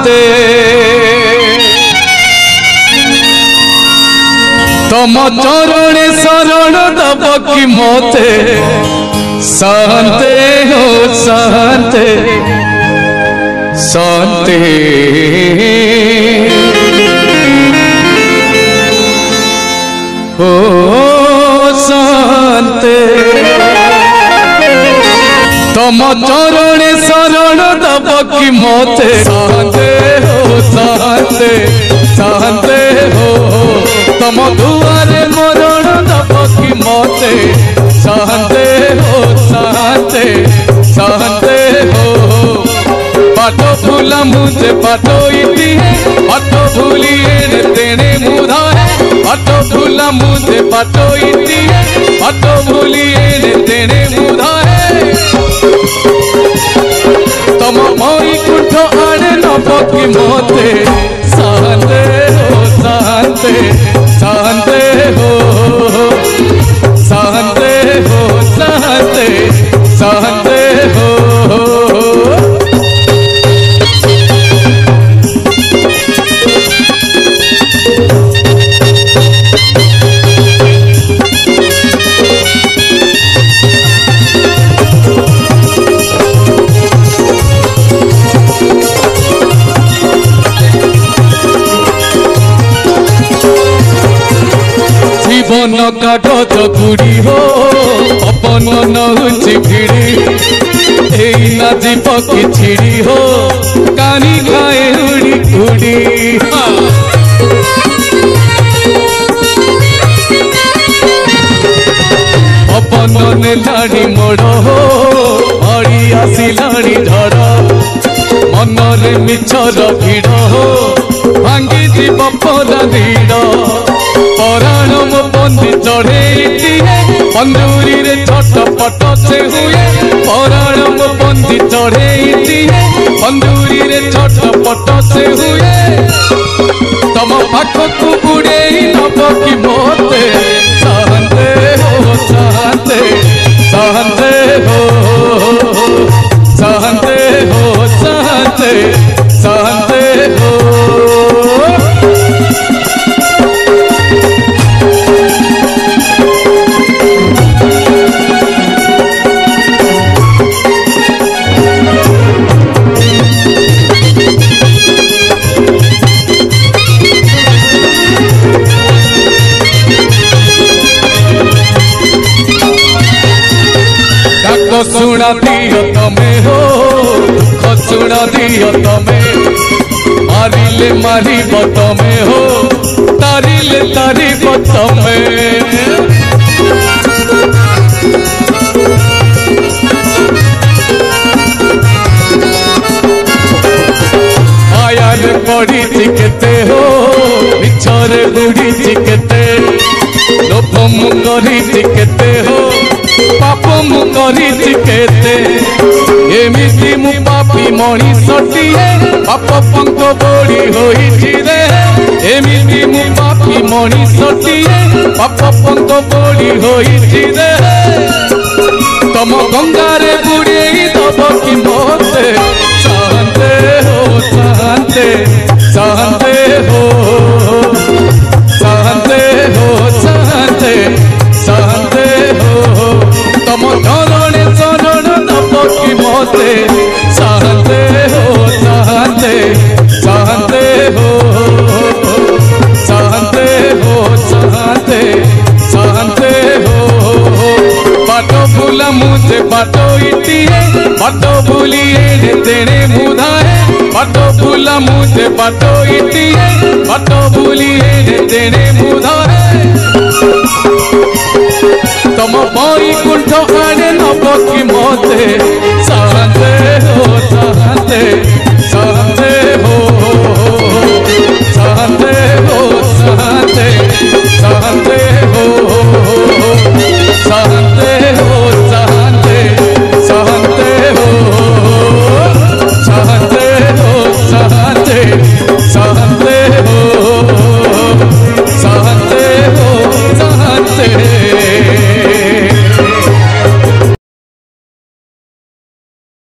साते तम चरणे शरण दब कि मते साते हो साते साते हो साते तम चरणे शरण दब कि मते साते हो साते साते हो तम दुआरे मरण दब कि मते साते हो साते साते हो पाठ भूला मुझे पाठो इति है पाठ भूलिए तेने मुधा है पाठ भूला मुझे पाठो इति है पाठ भूलिए तेने मुधा है तम मई कुठ आड़े नब कि मते साते हो साते साते हो साते हो साते साते हो जीवन कागज गुड़ी हो अपन नहुची भिड़ी एना जीव की छिड़ी हो कानी खाए उड़ी उड़ी अपन ने लाड़ी मोड़ हो अड़ी आसी लाड़ी झड़ मनरे मिछर भिड़ हो भांगी जीव परा नीड़ पराण मो बंदी चढ़े बंदूरी रे छटपट से हुए पराण मो बंदी चढ़े बंदूरी रे छटपट से हुए तम पाखक बुड़े नब कि मते सहते हो सहते सहते हो सहते हो सहते सहते हो सुना दियो तमे हो सुना दियो तमे मारिले मारिब तमे हो तारिले तारिब तमे आयारे पड़ी केते हो मिछरे बुड़ी केते लोभ मुंगरी केते हो पाप मुंगरी केते एमिति मु पापी मणिषटिए पाप पंक बोड़ी होइछि रे एमिति मु पापी मणिषटिए पाप पंक बोड़ी होइछि रे तम गंगारे बुड़ेई दब कि मते सहते हो सहते सहते हो सहते हो सहते सहते हो तम चरणे शरण दब कि मते सहते हो सहते सहते हो सहते हो सहते सहते हो पाठ भूला मुझे पाठो इति है पाठ भूलिए तेने मुधा है पाठ भूला मुझे पाठो इति है पाठ भूलिए तेने मुधा है तम मई कुंठ आड़े नब कि मते सहते हो सहते सहते